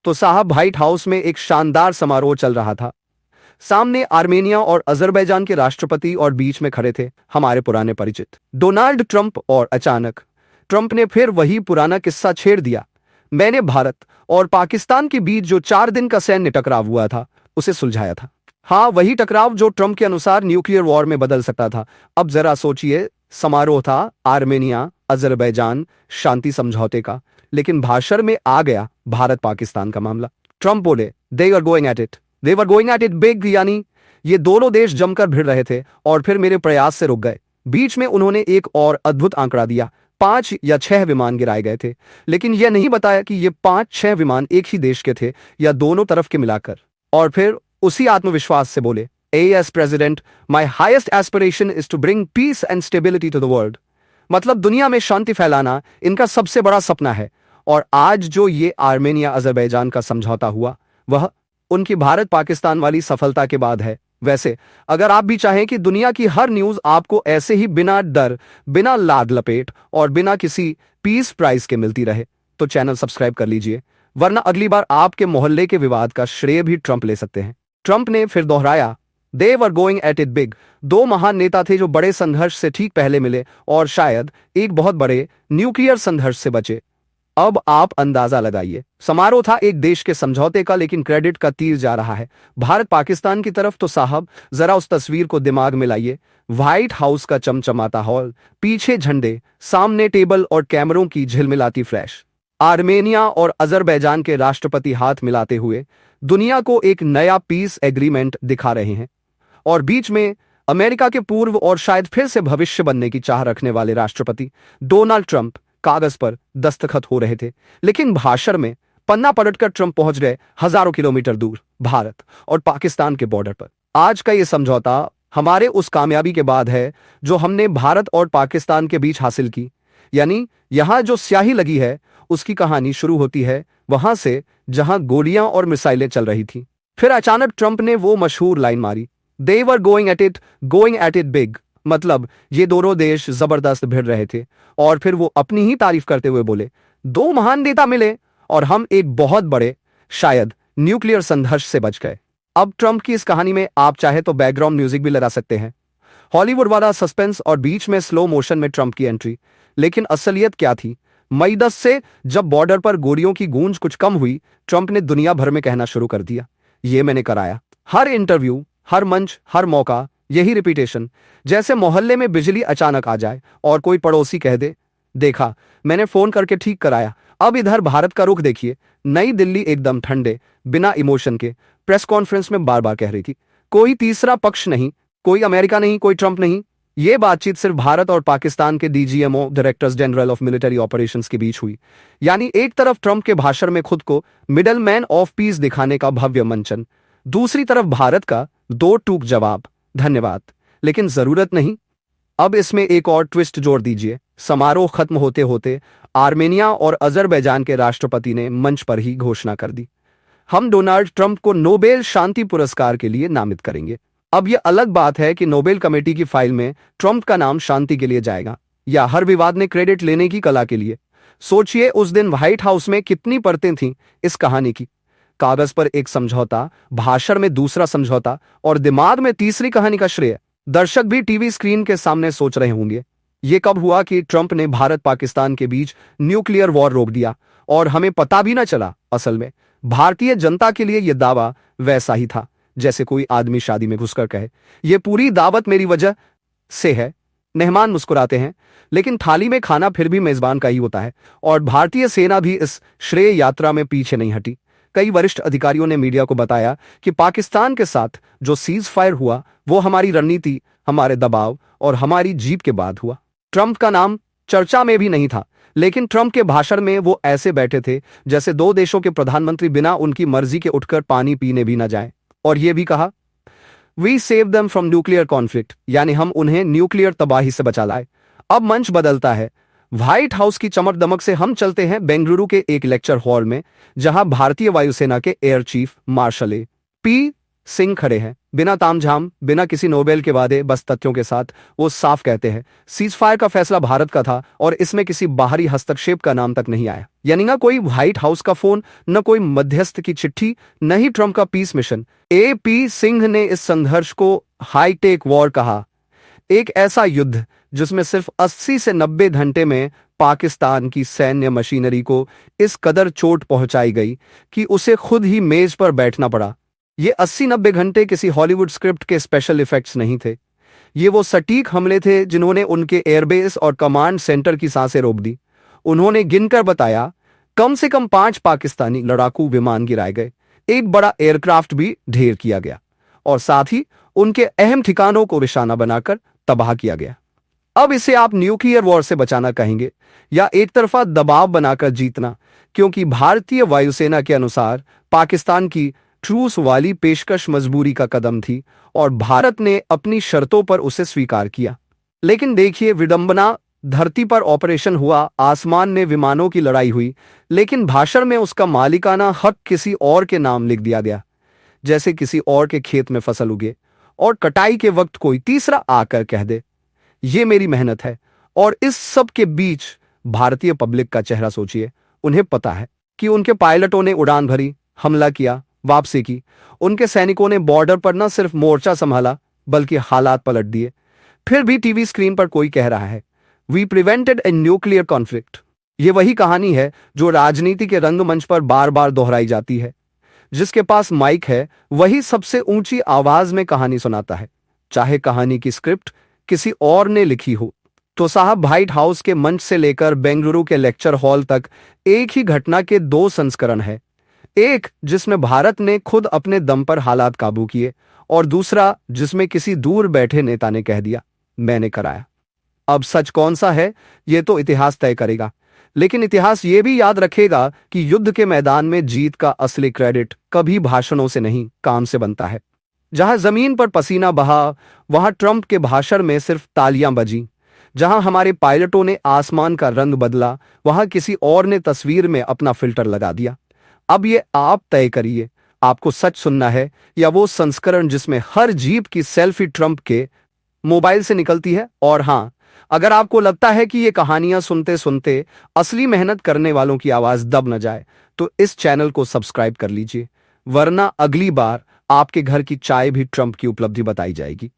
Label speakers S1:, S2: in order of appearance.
S1: तो साहब white house में एक शानदार समारोह चल रहा था। सामने आर्मेनिया और अजरबैजान के राष्ट्रपति और बीच में खड़े थे हमारे पुराने परिचित डोनाल्ड ट्रंप। और अचानक ट्रंप ने फिर वही पुराना किस्सा छेड़ दिया। मैंने भारत और पाकिस्तान के बीच जो 4 दिन का सैन्य टकराव हुआ था उसे सुलझाया था। हाँ, वही टकराव जो ट्रंप के अनुसार न्यूक्लियर वॉर में बदल सकता था। अब जरा सोचिए, समारोह था आर्मेनिया अजरबैजान शांति समझौते का, लेकिन भाषण में आ गया भारत पाकिस्तान का मामला। ट्रंप बोले they were going at it big, यानी ये दोनों देश जमकर भिड़ रहे थे और फिर मेरे प्रयास से रुक गए। बीच में उन्होंने एक और अद्भुत आंकड़ा दिया, 5 या 6 विमान गिराए गए थे, लेकिन यह नहीं बताया कि ये 5-6 विमान एक ही देश के थे या दोनों तरफ के मिलाकर। और फिर उसी आत्मविश्वास से बोले as president, my highest aspiration is to bring peace and stability to the world. मतलब दुनिया में शांति फैलाना इनका सबसे बड़ा सपना है। और आज जो ये आर्मेनिया अजरबैजान का समझौता हुआ वह उनकी भारत पाकिस्तान वाली सफलता के बाद है। वैसे अगर आप भी चाहें कि दुनिया की हर न्यूज आपको ऐसे ही बिना डर, बिना लाद लपेट और बिना किसी पीस प्राइस के मिलती रहे, तो चैनल सब्सक्राइब कर लीजिए, वरना अगली बार आपके मोहल्ले के विवाद का श्रेय भी ट्रंप ले सकते हैं। ट्रंप ने फिर दोहराया they were going at it big. 2 महान नेता थे जो बड़े संघर्ष से ठीक पहले मिले और शायद एक बहुत बड़े न्यूक्लियर संघर्ष से बचे। अब आप अंदाजा लगाइए, समारोह था एक देश के समझौते का, लेकिन क्रेडिट का तीर जा रहा है भारत पाकिस्तान की तरफ। तो साहब जरा उस तस्वीर को दिमाग में लाइए, व्हाइट हाउस का चमचमाता हॉल, पीछे झंडे, सामने टेबल और कैमरों की झिलमिलाती फ्लैश, आर्मेनिया और अजरबैजान के राष्ट्रपति हाथ मिलाते हुए दुनिया को एक नया पीस एग्रीमेंट दिखा रहे हैं। और बीच में अमेरिका के पूर्व और शायद फिर से भविष्य बनने की चाह रखने वाले राष्ट्रपति डोनाल्ड ट्रंप कागज पर दस्तखत हो रहे थे, लेकिन भाषण में पन्ना पलटकर ट्रंप पहुंच गए हजारों किलोमीटर दूर भारत और पाकिस्तान के बॉर्डर पर। आज का ये समझौता हमारे उस कामयाबी के बाद है जो हमने भारत और पाकिस्तान के बीच हासिल की। यानी यहां जो स्याही लगी है उसकी कहानी शुरू होती है वहां से जहां गोलियां और मिसाइलें चल रही थी। फिर अचानक ट्रंप ने वो मशहूर लाइन मारी, they were going at it big. मतलब ये दोनों देश जबरदस्त भिड़ रहे थे और फिर वो अपनी ही तारीफ करते हुए बोले 2 महान नेता मिले और हम एक बहुत बड़े शायद न्यूक्लियर संघर्ष से बच गए। अब ट्रंप की इस कहानी में आप चाहे तो बैकग्राउंड म्यूजिक भी लगा सकते हैं, हॉलीवुड वाला सस्पेंस और बीच में स्लो मोशन में ट्रंप की एंट्री। लेकिन असलियत क्या थी? मई 10 से जब बॉर्डर पर गोलियों की गूंज कुछ कम हुई, ट्रंप ने दुनिया भर में कहना शुरू कर दिया, ये मैंने कराया। हर इंटरव्यू, हर मंच, हर मौका यही रिपीटेशन, जैसे मोहल्ले में बिजली अचानक आ जाए और कोई पड़ोसी कह दे देखा मैंने फोन करके ठीक कराया। अब इधर भारत का रुख देखिए, नई दिल्ली एकदम ठंडे बिना इमोशन के प्रेस कॉन्फ्रेंस में बार बार कह रही थी कोई तीसरा पक्ष नहीं, कोई अमेरिका नहीं, कोई ट्रंप नहीं। ये बातचीत सिर्फ भारत और पाकिस्तान के DGMO directors general of military operations के बीच हुई। यानी एक तरफ ट्रंप के भाषण में खुद को मिडल मैन ऑफ पीस दिखाने का भव्य मंचन, दूसरी तरफ भारत का 2 टूक जवाब, धन्यवाद लेकिन जरूरत नहीं। अब इसमें एक और ट्विस्ट जोड़ दीजिए, समारोह खत्म होते होते आर्मेनिया और अजरबैजान के राष्ट्रपति ने मंच पर ही घोषणा कर दी, हम डोनाल्ड ट्रंप को नोबेल शांति पुरस्कार के लिए नामित करेंगे। अब यह अलग बात है कि नोबेल कमेटी की फाइल में ट्रंप का नाम शांति के लिए जाएगा या हर विवाद ने क्रेडिट लेने की कला के लिए। सोचिए उस दिन व्हाइट हाउस में कितनी परतें थीं इस कहानी की, कागज पर एक समझौता, भाषण में दूसरा समझौता और दिमाग में तीसरी कहानी का श्रेय। दर्शक भी टीवी स्क्रीन के सामने सोच रहे होंगे ये कब हुआ कि ट्रंप ने भारत पाकिस्तान के बीच न्यूक्लियर वॉर रोक दिया और हमें पता भी ना चला। असल में भारतीय जनता के लिए यह दावा वैसा ही था जैसे कोई आदमी शादी में घुसकर कहे ये पूरी दावत मेरी वजह से है। मेहमान मुस्कुराते हैं लेकिन थाली में खाना फिर भी मेजबान का ही होता है। और भारतीय सेना भी इस श्रेय यात्रा में पीछे नहीं हटी। कई वरिष्ठ अधिकारियों ने मीडिया को बताया कि पाकिस्तान के साथ जो सीज फायर हुआ वो हमारी रणनीति, हमारे दबाव और हमारी जीत के बाद हुआ। ट्रंप का नाम चर्चा में भी नहीं था, लेकिन ट्रंप के भाषण में वो ऐसे बैठे थे जैसे 2 देशों के प्रधानमंत्री बिना उनकी मर्जी के उठकर पानी पीने भी ना जाएं। और ये भी कहा we save them from nuclear conflict, यानी हम उन्हें न्यूक्लियर तबाही से बचा लाए। अब मंच बदलता है, व्हाइट हाउस की चमक दमक से हम चलते हैं बेंगलुरु के एक लेक्चर हॉल में जहां भारतीय वायुसेना के air chief marshal A P Singh खड़े हैं। बिना तामझाम, बिना किसी नोबेल के वादे, बस तथ्यों के साथ वो साफ कहते हैं सीजफायर का फैसला भारत का था और इसमें किसी बाहरी हस्तक्षेप का नाम तक नहीं आया। यानी ना कोई व्हाइट हाउस का फोन, न कोई मध्यस्थ की चिट्ठी, न ही ट्रंप का पीस मिशन। AP सिंह ने इस संघर्ष को हाईटेक वॉर कहा, एक ऐसा युद्ध जिसमें सिर्फ 80 से 90 घंटे में पाकिस्तान की सैन्य मशीनरी को इस कदर चोट पहुंचाई गई कि उसे खुद ही मेज पर बैठना पड़ा। ये 80-90 घंटे किसी हॉलीवुड स्क्रिप्ट के स्पेशल इफेक्ट्स नहीं थे, ये वो सटीक हमले थे जिन्होंने उनके एयरबेस और कमांड सेंटर की सांसें रोक दी। उन्होंने गिनकर बताया, कम से कम 5 पाकिस्तानी लड़ाकू विमान गिराए गए, एक बड़ा एयरक्राफ्ट भी ढेर किया गया और साथ ही उनके अहम ठिकानों को निशाना बनाकर तबाह किया गया। अब इसे आप न्यूक्लियर वॉर से बचाना कहेंगे या एक तरफा दबाव बनाकर जीतना, क्योंकि भारतीय वायुसेना के अनुसार पाकिस्तान की ट्रूस वाली पेशकश मजबूरी का कदम थी और भारत ने अपनी शर्तों पर उसे स्वीकार किया। लेकिन देखिए विडंबना, धरती पर ऑपरेशन हुआ, आसमान में विमानों की लड़ाई हुई, लेकिन भाषण में उसका मालिकाना हक किसी और के नाम लिख दिया गया, जैसे किसी और के खेत में फसल उगे और कटाई के वक्त कोई तीसरा आकर कह दे ये मेरी मेहनत है। और इस सब के बीच भारतीय पब्लिक का चेहरा सोचिए। उन्हें पता है कि उनके पायलटों ने उड़ान भरी, हमला किया, वापसी की, उनके सैनिकों ने बॉर्डर पर न सिर्फ मोर्चा संभाला बल्कि हालात पलट दिए। फिर भी टीवी स्क्रीन पर कोई कह रहा है we prevented a nuclear conflict. ये वही कहानी है जो राजनीति के रंगमंच पर बार बार दोहराई जाती है। जिसके पास माइक है वही सबसे ऊंची आवाज में कहानी सुनाता है, चाहे कहानी की स्क्रिप्ट किसी और ने लिखी हो। तो साहब, व्हाइट हाउस के मंच से लेकर बेंगलुरु के लेक्चर हॉल तक एक ही घटना के 2 संस्करण है। एक जिसमें भारत ने खुद अपने दम पर हालात काबू किए और दूसरा जिसमें किसी दूर बैठे नेता ने कह दिया मैंने कराया। अब सच कौन सा है ये तो इतिहास तय करेगा, लेकिन इतिहास ये भी याद रखेगा कि युद्ध के मैदान में जीत का असली क्रेडिट कभी भाषणों से नहीं, काम से बनता है। जहां जमीन पर पसीना बहा, वहां ट्रंप के भाषण में सिर्फ तालियां बजी। जहां हमारे पायलटों ने आसमान का रंग बदला, वहां किसी और ने तस्वीर में अपना फिल्टर लगा दिया। अब ये आप तय करिए, आपको सच सुनना है या वो संस्करण जिसमें हर जीप की सेल्फी ट्रंप के मोबाइल से निकलती है। और हां, अगर आपको लगता है कि ये कहानियां सुनते सुनते असली मेहनत करने वालों की आवाज दब न जाए, तो इस चैनल को सब्सक्राइब कर लीजिए, वरना अगली बार आपके घर की चाय भी ट्रंप की उपलब्धि बताई जाएगी।